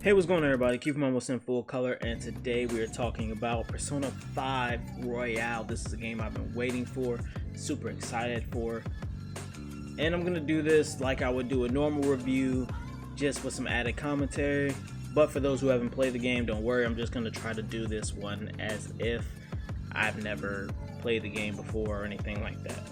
Hey, what's going on, everybody? Keep them almost in full color, and today we are talking about Persona 5 Royale. This is a game I've been waiting for, super excited for, and I'm gonna do this like I would do a normal review, just with some added commentary. But for those who haven't played the game, don't worry, I'm just gonna try to do this one as if I've never played the game before or anything like that.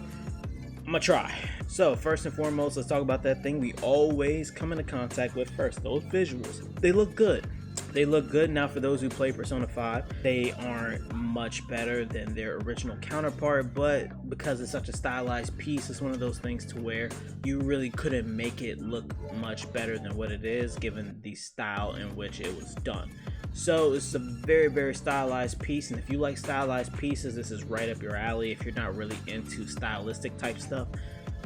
I'm gonna try. So first and foremost, let's talk about that thing we always come into contact with first, those visuals. They look good. They look good. Now for those who play Persona 5, they aren't much better than their original counterpart, but because it's such a stylized piece, it's one of those things to where you really couldn't make it look much better than what it is given the style in which it was done. So it's a very stylized piece, and if you like stylized pieces, this is right up your alley. If you're not really into stylistic type stuff,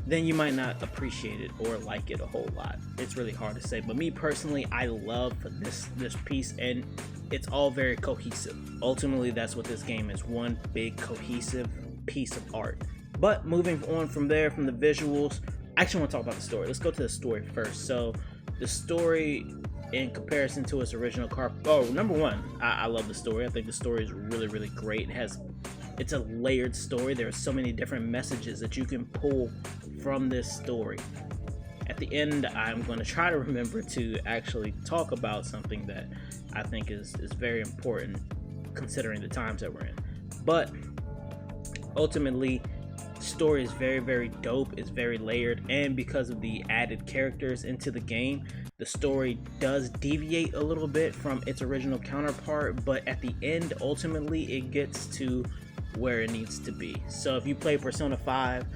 then you might not appreciate it or like it a whole lot. It's really hard to say, but me personally, I love this piece, and it's all very cohesive. Ultimately, that's what this game is, one big cohesive piece of art. But moving on from there, from the visuals, I actually want to talk about the story. Let's go to the story first. So the story, in comparison to its original number one, I love the story. I think the story is really great. It's a layered story. There are so many different messages that you can pull from this story. At the end, I'm going to try to remember to actually talk about something that I think is very important considering the times that we're in. But ultimately, the story is very dope. It's very layered, and because of the added characters into the game, the story does deviate a little bit from its original counterpart, but at the end, ultimately, it gets to where it needs to be. So if you play Persona 5,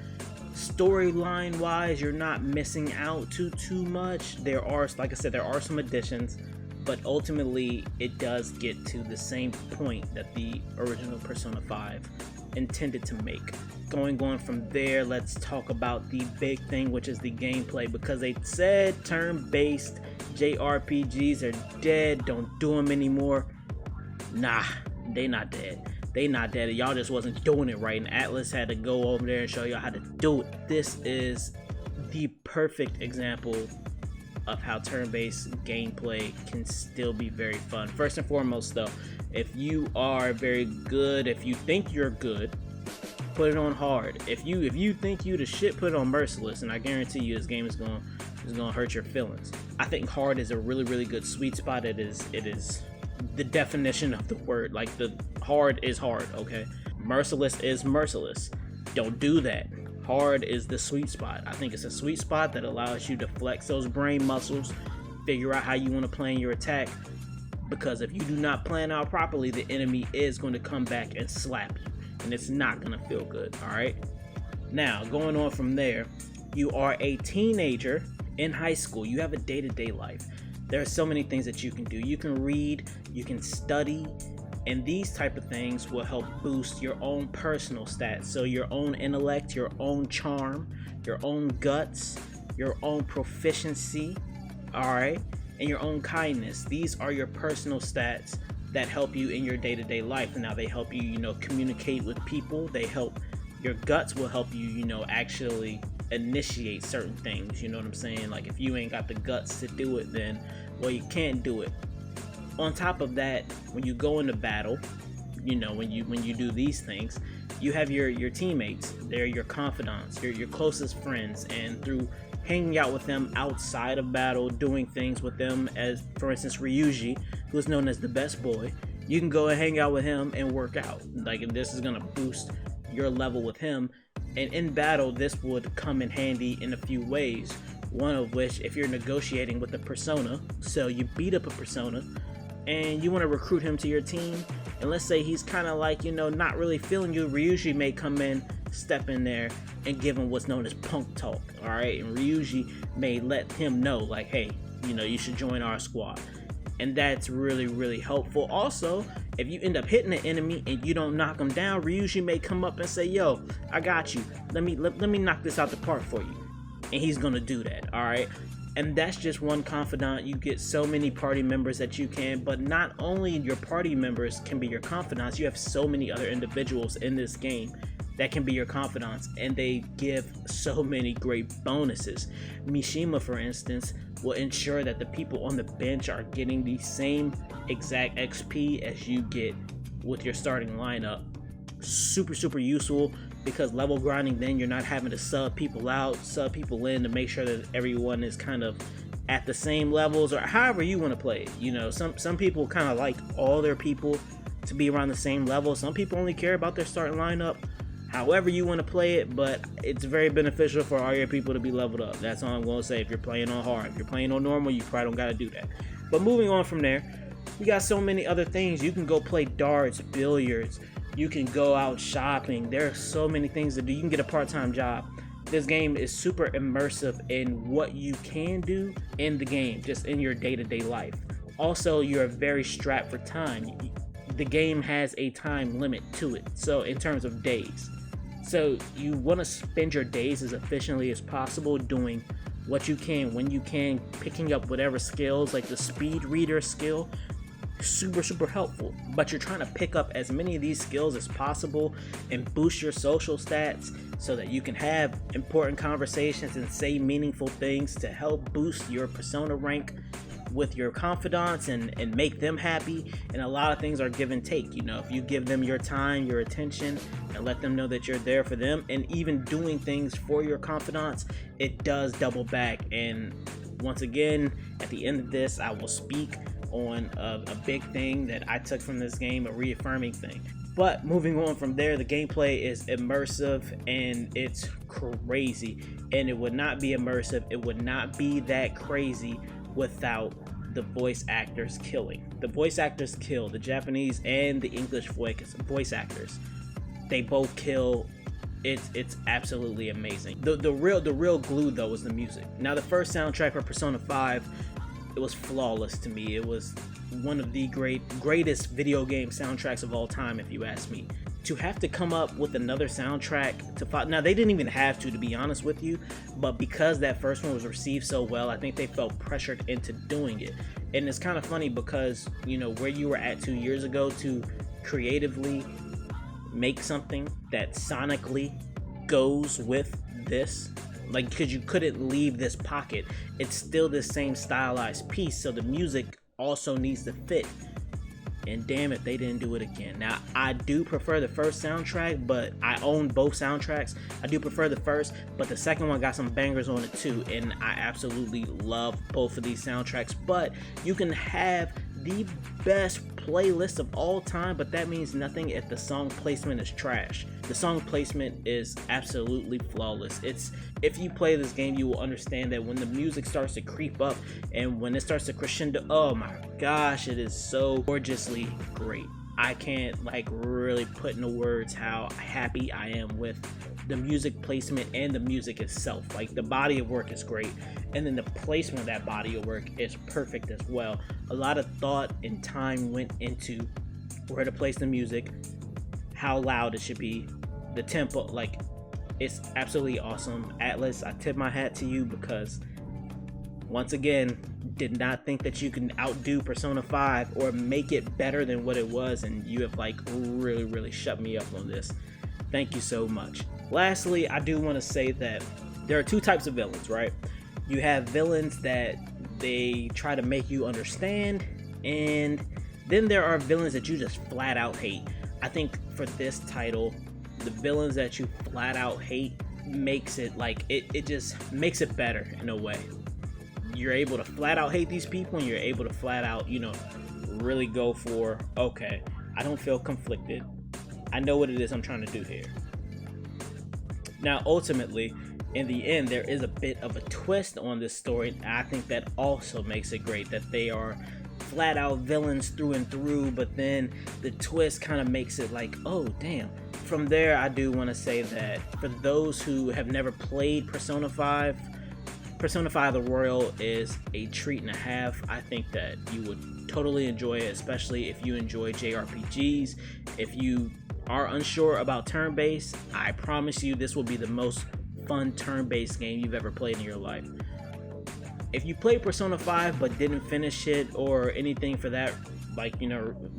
storyline wise, you're not missing out too much. There are, like I said, there are some additions, but ultimately it does get to the same point that the original Persona 5 intended to make. Going on from there, let's talk about the big thing, which is the gameplay, because they said turn-based JRPGs are dead, don't do them anymore. Nah, they not dead. They not dead. Y'all just wasn't doing it right, and Atlas had to go over there and show y'all how to do it. This is the perfect example of how turn-based gameplay can still be very fun. First and foremost, though, if you are very good, if you think you're good, put it on hard. If you think you the shit, put it on merciless, and I guarantee you this game is gonna hurt your feelings. I think hard is a really good sweet spot. It is the definition of the word. Like, the hard is hard, okay? Merciless is merciless. Don't do that. Hard is the sweet spot. I think it's a sweet spot that allows you to flex those brain muscles, figure out how you want to plan your attack, because if you do not plan out properly, the enemy is going to come back and slap you, and it's not going to feel good. All right, now going on from there, you are a teenager in high school. You have a day-to-day life. There are so many things that you can do. You can read, you can study, and these type of things will help boost your own personal stats. So your own intellect, your own charm, your own guts, your own proficiency, all right, and your own kindness. These are your personal stats that help you in your day-to-day life. And now they help you, communicate with people. They help, your guts will help you, actually initiate certain things. You know what I'm saying? Like, if you ain't got the guts to do it, then, well, you can't do it. On top of that, when you go into battle, when you do these things, you have your teammates. They're your confidants, your closest friends, and through hanging out with them outside of battle, doing things with them, as for instance Ryuji, who is known as the best boy, you can go and hang out with him and work out. Like, this is gonna boost your level with him, and in battle this would come in handy in a few ways. One of which, if you're negotiating with a persona, so you beat up a persona and you want to recruit him to your team, and let's say he's kind of like, not really feeling you, Ryuji may come in, step in there, and give him what's known as punk talk, all right? And Ryuji may let him know, like, hey, you should join our squad. And that's really helpful. Also, if you end up hitting an enemy and you don't knock him down, Ryuji may come up and say, yo, I got you. Let me knock this out the park for you. And he's gonna do that, all right? And that's just one confidant. You get so many party members that you can, but not only your party members can be your confidants, you have so many other individuals in this game that can be your confidants, and they give so many great bonuses. Mishima, for instance, will ensure that the people on the bench are getting the same exact XP as you get with your starting lineup. Super useful, because level grinding, then you're not having to sub people out, sub people in to make sure that everyone is kind of at the same levels, or however you want to play it. You know, some people kind of like all their people to be around the same level. Some people only care about their starting lineup. However you want to play it, but it's very beneficial for all your people to be leveled up. That's all I'm going to say. If you're playing on hard, if you're playing on normal, you probably don't got to do that. But moving on from there, you got so many other things. You can go play darts, billiards, you can go out shopping. There are so many things to do. You can get a part-time job. This game is super immersive in what you can do in the game, just in your day-to-day life. Also, you're very strapped for time. The game has a time limit to it, so in terms of days. So you want to spend your days as efficiently as possible doing what you can, when you can, picking up whatever skills, like the speed reader skill. Super helpful. But you're trying to pick up as many of these skills as possible and boost your social stats so that you can have important conversations and say meaningful things to help boost your persona rank with your confidants and make them happy. And a lot of things are give and take. You know, if you give them your time, your attention, and let them know that you're there for them, and even doing things for your confidants, it does double back. And once again, at the end of this, I will speak on a big thing that I took from this game, a reaffirming thing. But moving on from there, the gameplay is immersive and it's crazy. And it would not be immersive, it would not be that crazy without the voice actors killing. The voice actors kill, the Japanese and the English voice actors. They both kill. It's absolutely amazing. The real glue though was the music. Now the first soundtrack for Persona 5, it was flawless to me. It was one of the greatest video game soundtracks of all time, if you ask me. To have to come up with another soundtrack to follow, now they didn't even have to be honest with you, but because that first one was received so well, I think they felt pressured into doing it. And it's kind of funny because, you know, where you were at 2 years ago to creatively make something that sonically goes with this, like, because you couldn't leave this pocket, it's still the same stylized piece, so the music also needs to fit. And damn it, they didn't do it again. Now, I do prefer the first soundtrack, but I own both soundtracks. I do prefer the first, but the second one got some bangers on it too, and I absolutely love both of these soundtracks. But you can have the best playlist of all time, but that means nothing if the song placement is trash. The song placement is absolutely flawless. If you play this game, you will understand that when the music starts to creep up and when it starts to crescendo, oh my gosh, it is so gorgeously great. I can't really put into words how happy I am with the music placement and the music itself. Like, the body of work is great, and then the placement of that body of work is perfect as well. A lot of thought and time went into where to place the music, how loud it should be, the tempo. Like, it's absolutely awesome. Atlas, I tip my hat to you, because once again, did not think that you can outdo Persona 5 or make it better than what it was, and you have really shut me up on this. Thank you so much. Lastly, I do want to say that there are two types of villains, right? You have villains that they try to make you understand, and then there are villains that you just flat out hate. I think for this title, the villains that you flat out hate makes it it just makes it better in a way. You're able to flat out hate these people, and you're able to flat out, really go for, okay, I don't feel conflicted. I know what it is I'm trying to do here. Now, ultimately, in the end, there is a bit of a twist on this story, and I think that also makes it great, that they are flat out villains through and through, but then the twist kind of makes it like, oh damn. From there, I do want to say that for those who have never played Persona 5, Persona 5 The Royal is a treat and a half. I think that you would totally enjoy it, especially if you enjoy JRPGs. If you are unsure about turn-based, I promise you this will be the most fun turn-based game you've ever played in your life. If you played Persona 5 but didn't finish it or anything for that,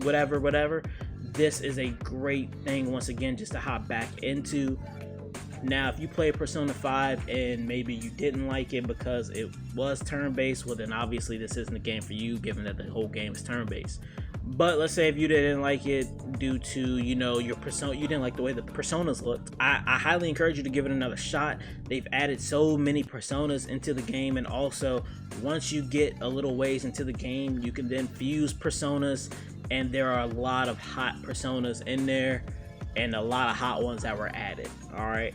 whatever, this is a great thing once again just to hop back into. Now, if you play Persona 5 and maybe you didn't like it because it was turn-based, well then obviously this isn't a game for you, given that the whole game is turn-based. But let's say if you didn't like it due to, you know, your persona, you didn't like the way the personas looked, I highly encourage you to give it another shot. They've added so many personas into the game, and also once you get a little ways into the game, you can then fuse personas, and there are a lot of hot personas in there and a lot of hot ones that were added. All right,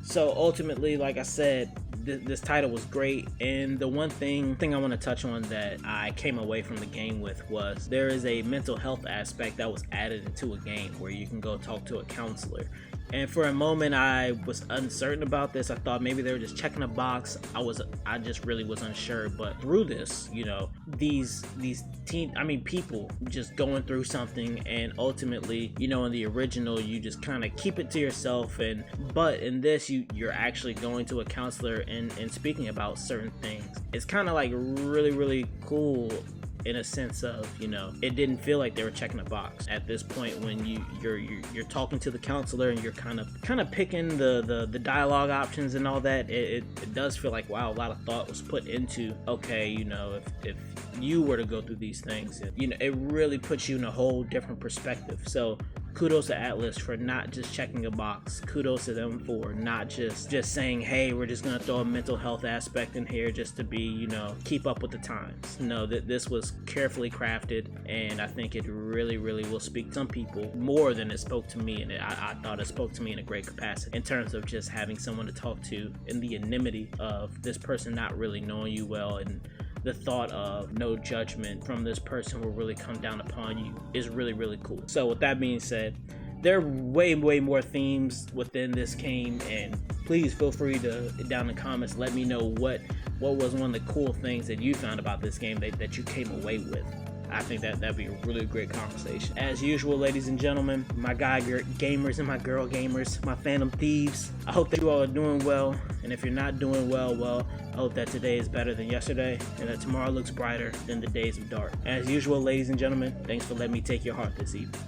so ultimately, like I said, this title was great, and the one thing I want to touch on that I came away from the game with was there is a mental health aspect that was added into a game where you can go talk to a counselor. And for a moment I was uncertain about this. I thought maybe they were just checking a box. I just really was unsure. But through this, you know, these people just going through something, and ultimately, you know, in the original you just kind of keep it to yourself, but in this you're actually going to a counselor and speaking about certain things. It's kind of like really cool in a sense of, you know, it didn't feel like they were checking a box at this point when you're talking to the counselor and you're kind of picking the dialogue options and all that. It does feel like, wow, a lot of thought was put into, okay, you know, if you were to go through these things, you know, it really puts you in a whole different perspective. So kudos to Atlus for not just checking a box. Kudos to them for not just saying, hey, we're just gonna throw a mental health aspect in here just to be, you know, keep up with the times. No, that this was carefully crafted, and I think it really will speak to some people more than it spoke to me, and I thought it spoke to me in a great capacity in terms of just having someone to talk to, and the anonymity of this person not really knowing you well, and the thought of no judgment from this person will really come down upon you is really cool. So with that being said, there are way more themes within this game, and please feel free to, down in the comments, let me know what was one of the cool things that you found about this game that you came away with. I think that'd be a really great conversation. As usual, ladies and gentlemen, my guy gamers and my girl gamers, my phantom thieves, I hope that you all are doing well, and if you're not doing well, I hope that today is better than yesterday, and that tomorrow looks brighter than the days of dark. As usual, ladies and gentlemen, thanks for letting me take your heart this evening.